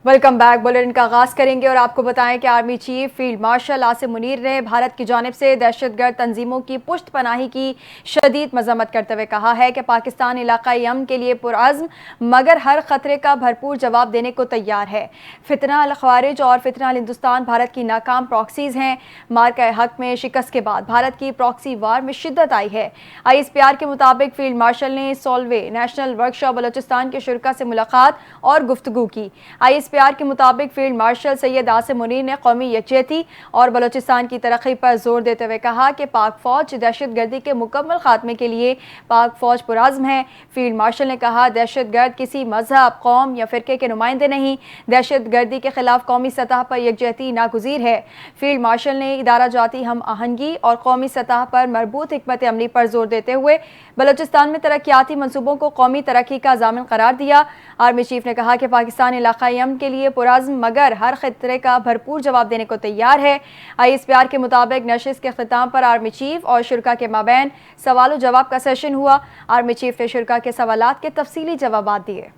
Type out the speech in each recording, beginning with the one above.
Welcome back. Bulletin کا آغاز کریں گے اور آپ کو بتائیں کہ army chief field marshal Asim Munir نے بھارت کی جانب سے دہشت گرد تنظیموں کی پشت پناہی کی شدید مذمت کرتے ہوئے کہا ہے کہ پاکستان علاقائی امن کے لیے پرعزم مگر ہر خطرے کا بھرپور جواب دینے کو تیار ہے۔ فتنہ الخوارج اور فتنہ الہندوستان بھارت کی ناکام پراکسیز ہیں۔ مارکہ حق میں شکست کے بعد بھارت کی پراکسی وار میں شدت آئی ہے۔ ISPR کے مطابق فیلڈ مارشل نے سولوے نیشنل ورکشاپ بلوچستان کے شرکاء سے ملاقات اور گفتگو کی۔ ISPR کے مطابق فیلڈ مارشل سید عاصم منیر نے قومی یکجہتی اور بلوچستان کی ترقی پر زور دیتے ہوئے کہا کہ پاک فوج دہشت گردی کے مکمل خاتمے کے لیے پاک فوج پرعزم ہے۔ فیلڈ مارشل نے کہا دہشت گرد کسی مذہب، قوم یا فرقے کے نمائندے نہیں، دہشت گردی کے خلاف قومی سطح پر یکجہتی ناگزیر ہے۔ فیلڈ مارشل نے ادارہ جاتی ہم آہنگی اور قومی سطح پر مربوط حکمت عملی پر زور دیتے ہوئے بلوچستان میں ترقیاتی منصوبوں کو قومی ترقی کا ضامن قرار دیا۔ آرمی چیف نے کہا کہ پاکستان علاقائی امن کے لیے پرعزم مگر ہر خطرے کا بھرپور جواب دینے کو تیار ہے۔ ISPR کے مطابق نشست کے اختتام پر آرمی چیف اور شرکاء کے مابین سوال و جواب کا سیشن ہوا۔ آرمی چیف نے شرکاء کے سوالات کے تفصیلی جوابات دیے۔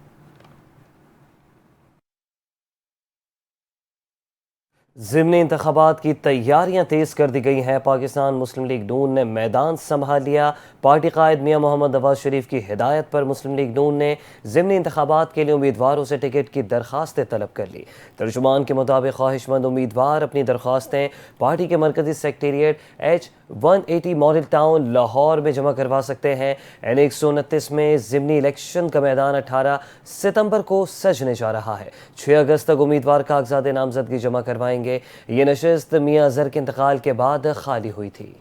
ضمنی انتخابات کی تیاریاں تیز کر دی گئی ہیں۔ پاکستان مسلم لیگ نون نے میدان سنبھال لیا۔ پارٹی قائد میاں محمد نواز شریف کی ہدایت پر مسلم لیگ نون نے ضمنی انتخابات کے لیے امیدواروں سے ٹکٹ کی درخواستیں طلب کر لی۔ ترجمان کے مطابق خواہش مند امیدوار اپنی درخواستیں پارٹی کے مرکزی secretariat H180 model town Lahore میں جمع کروا سکتے ہیں۔ N129 میں ضمنی الیکشن کا میدان 18 ستمبر کو سجنے جا رہا ہے۔ 6 اگست تک امیدوار کاغذات نامزدگی جمع کروائیں گے۔ یہ نشست میاں اظہر کے انتقال کے بعد خالی ہوئی تھی۔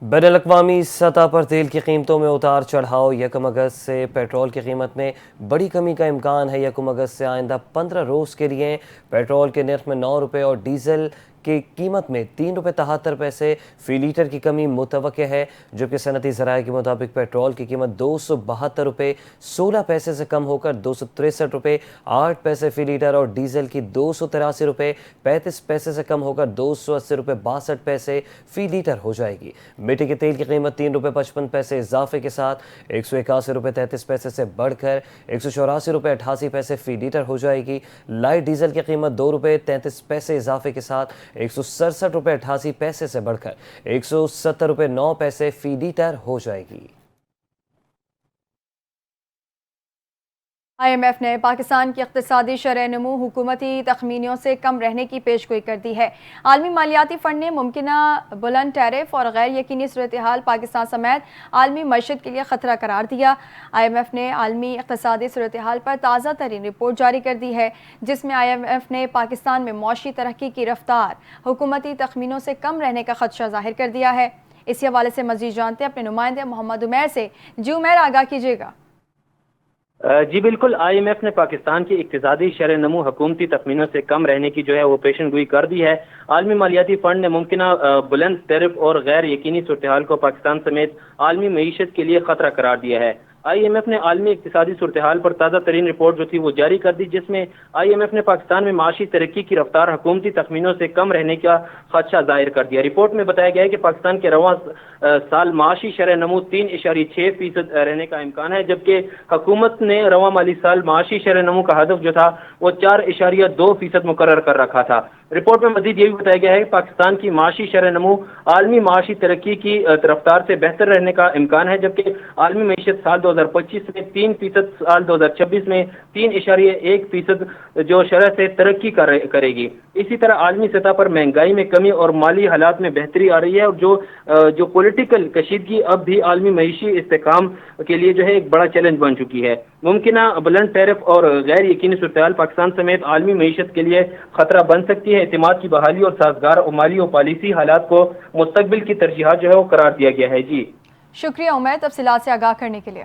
بین الاقوامی سطح پر تیل کی قیمتوں میں اتار چڑھاؤ۔ 1 اگست سے پیٹرول کی قیمت میں بڑی کمی کا امکان ہے۔ 1 اگست سے آئندہ 15 روز کے لیے پیٹرول کے نرخ میں 9 روپے اور ڈیزل کی قیمت میں 3 روپے 73 پیسے فی لیٹر کی کمی متوقع ہے، جبکہ صنعتی ذرائع کے مطابق پیٹرول کی قیمت 272 روپے 16 پیسے سے کم ہو کر 263 روپے 8 پیسے فی لیٹر اور ڈیزل کی 283 روپے 35 پیسے سے کم ہو کر 280 روپے 62 پیسے فی لیٹر ہو جائے گی۔ مٹی کے تیل کی قیمت 3 روپے 55 پیسے اضافے کے ساتھ 181 روپے 33 پیسے سے بڑھ کر 184 روپے 88 پیسے فی لیٹر ہو جائے گی۔ لائٹ ڈیزل کی قیمت 2 روپے 33 پیسے اضافے کے ساتھ 167 روپے 88 پیسے سے بڑھ کر 170 روپے 9 پیسے فی لیٹر ہو جائے گی۔ IMF نے پاکستان کی اقتصادی شرح نمو حکومتی تخمینوں سے کم رہنے کی پیشگوئی کر دی ہے۔ عالمی مالیاتی فنڈ نے ممکنہ بلند ٹیرف اور غیر یقینی صورتحال پاکستان سمیت عالمی معیشت کے لیے خطرہ قرار دیا۔ IMF نے عالمی اقتصادی صورتحال پر تازہ ترین رپورٹ جاری کر دی ہے، جس میں IMF نے پاکستان میں معاشی ترقی کی رفتار حکومتی تخمینوں سے کم رہنے کا خدشہ ظاہر کر دیا ہے۔ اسی حوالے سے مزید جانتے ہیں اپنے نمائندے محمد عمیر سے۔ جی عمیر، آگاہ کیجیے گا۔ جی بالکل، IMF نے پاکستان کی اقتصادی شرح نمو حکومتی تخمینوں سے کم رہنے کی وہ پیشن گوئی کر دی ہے۔ عالمی مالیاتی فنڈ نے ممکنہ بلند ٹیرف اور غیر یقینی صورتحال کو پاکستان سمیت عالمی معیشت کے لیے خطرہ قرار دیا ہے۔ IMF نے عالمی اقتصادی صورتحال پر تازہ ترین رپورٹ وہ جاری کر دی، جس میں IMF نے پاکستان میں معاشی ترقی کی رفتار حکومتی تخمینوں سے کم رہنے کا خدشہ ظاہر کر دیا۔ رپورٹ میں بتایا گیا ہے کہ پاکستان کے رواں سال معاشی شرح نمو 3.6% رہنے کا امکان ہے، جبکہ حکومت نے رواں مالی سال معاشی شرح نمو کا ہدف تھا وہ 4.2% مقرر کر رکھا تھا۔ رپورٹ میں مزید یہ بھی بتایا گیا ہے کہ پاکستان کی معاشی شرح نمو عالمی معاشی ترقی کی رفتار سے بہتر رہنے کا امکان ہے، جبکہ عالمی معیشت سال 2025 میں 3%، سال 2026 میں 3.1% شرح سے ترقی کرے گی۔ اسی طرح عالمی سطح پر مہنگائی میں کمی اور مالی حالات میں بہتری آ رہی ہے، اور جو پولیٹیکل کشیدگی اب بھی عالمی معیشی استحکام کے لیے ایک بڑا چیلنج بن چکی ہے۔ ممکنہ بلند ٹیرف اور غیر یقینی صورتحال پاکستان سمیت عالمی معیشت کے لیے خطرہ بن سکتی ہے۔ اعتماد کی بحالی اور سازگار مالی اور پالیسی حالات کو مستقبل کی ترجیحات وہ قرار دیا گیا ہے۔ جی شکریہ عمیر، تفصیلات سے آگاہ کرنے کے لیے۔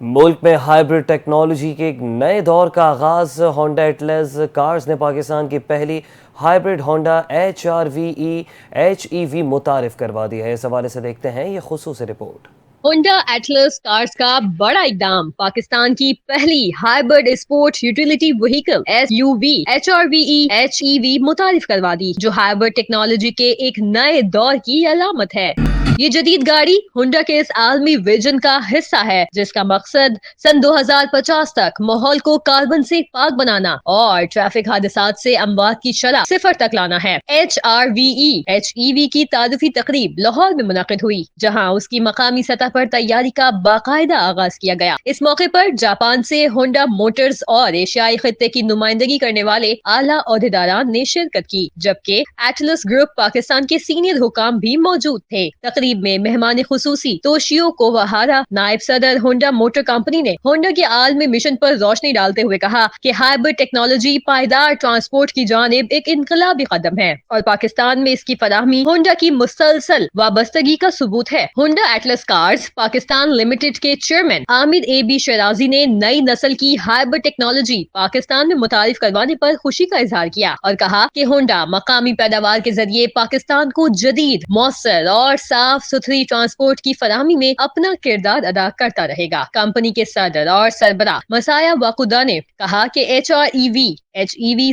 ملک میں ہائیبرڈ ٹیکنالوجی کے ایک نئے دور کا آغاز. ہونڈا ایٹلس کارز نے پاکستان کی پہلی ہائیبرڈ ہونڈا HRV متعارف کروا دی ہے. اس حوالے سے دیکھتے ہیں یہ خصوصی رپورٹ. ہونڈا ایٹلس کارز کا بڑا اقدام. پاکستان کی پہلی hybrid sport utility vehicle SUV HRV متعارف کروا دی، جو ہائیبرڈ ٹیکنالوجی کے ایک نئے دور کی علامت ہے. یہ جدید گاڑی ہونڈا کے اس عالمی ویژن کا حصہ ہے، جس کا مقصد سن 2050 تک ماحول کو کاربن سے پاک بنانا اور ٹریفک حادثات سے اموات کی شرح 0 تک لانا ہے. HRV کی تعارفی تقریب لاہور میں منعقد ہوئی، جہاں اس کی مقامی سطح پر تیاری کا باقاعدہ آغاز کیا گیا. اس موقع پر جاپان سے ہونڈا موٹرز اور ایشیائی خطے کی نمائندگی کرنے والے اعلیٰ عہدیداران نے شرکت کی، جبکہ ایٹلس گروپ پاکستان کے سینئر حکام بھی موجود تھے. تقریب میں مہمان خصوصی توشیو کوواہارا، نائب صدر ہونڈا موٹر کمپنی، نے ہونڈا کے عالمی مشن پر روشنی ڈالتے ہوئے کہا کہ ہائیبرڈ ٹیکنالوجی پائیدار ٹرانسپورٹ کی جانب ایک انقلابی قدم ہے اور پاکستان میں اس کی فراہمی ہونڈا کی مسلسل وابستگی کا ثبوت ہے. Honda Atlas cars Pakistan limited کے چیئرمین عامر AB شیرازی نے نئی نسل کی ہائیبرڈ ٹیکنالوجی پاکستان میں متعارف کروانے پر خوشی کا اظہار کیا اور کہا کہ ہونڈا مقامی پیداوار کے ذریعے پاکستان کو جدید، مؤثر اور صاف ستھری ٹرانسپورٹ کی فراہمی میں اپنا کردار ادا کرتا رہے گا. کمپنی کے صدر اور سربراہ مسایا واکودا نے کہا کہ HRV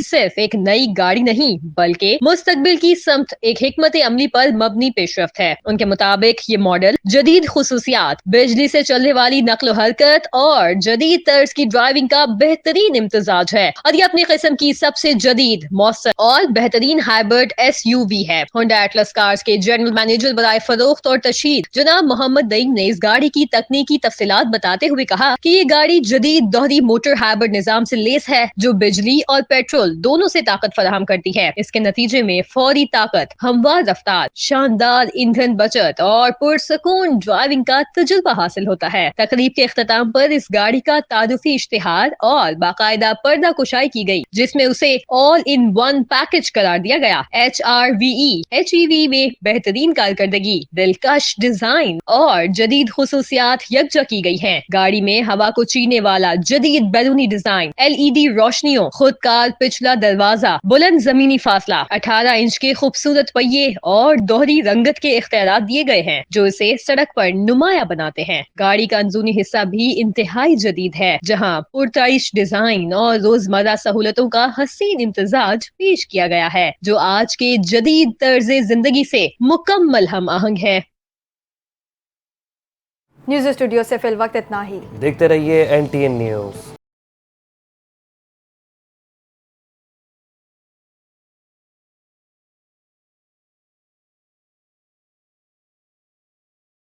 صرف ایک نئی گاڑی نہیں بلکہ مستقبل کی سمت ایک حکمت عملی پر مبنی پیش رفت ہے. ان کے مطابق یہ ماڈل جدید خصوصیات، بجلی سے چلنے والی نقل و حرکت اور جدید طرز کی ڈرائیونگ کا بہترین امتزاج ہے اور یہ اپنی قسم کی سب سے جدید، مؤثر اور بہترین ہائیبرڈ SUV ہے. ہونڈا ایٹلس کارز کے جنرل مینیجر برائے فروخت اور تشہیر جناب محمد نعیم نے اس گاڑی کی تکنیکی تفصیلات بتاتے ہوئے کہا کہ یہ گاڑی جدید دوہری موٹر ہائیبرڈ نظام سے لیس ہے، جو بجلی اور پیٹرول دونوں سے طاقت فراہم کرتی ہے. اس کے نتیجے میں فوری طاقت، ہموار رفتار، شاندار ایندھن بچت اور پرسکون ڈرائیونگ کا تجربہ حاصل ہوتا ہے. تقریب کے اختتام پر اس گاڑی کا تعارفی اشتہار اور باقاعدہ پردہ کشائی کی گئی، جس میں اسے آل ان ون پیکج قرار دیا گیا. HRV میں بہترین کارکردگی، دلکش ڈیزائن اور جدید خصوصیات یکجا کی گئی ہیں. گاڑی میں ہوا کو چینے والا جدید بیرونی ڈیزائن، LED روشنیوں، خود کار پچھلا دروازہ، بلند زمینی فاصلہ، 18 انچ کے خوبصورت پہیے اور دوہری رنگت کے اختیارات دیے گئے ہیں، جو اسے سڑک پر نمایاں بناتے ہیں. گاڑی کا اندرونی حصہ بھی انتہائی جدید ہے، جہاں پرتعیش ڈیزائن اور روزمرہ سہولتوں کا حسین امتزاج پیش کیا گیا ہے، جو آج کے جدید طرز زندگی سے مکمل ہم آہنگ ہے. نیوز اسٹوڈیو سے فی الوقت اتنا ہی. دیکھتے رہیے NTN نیوز.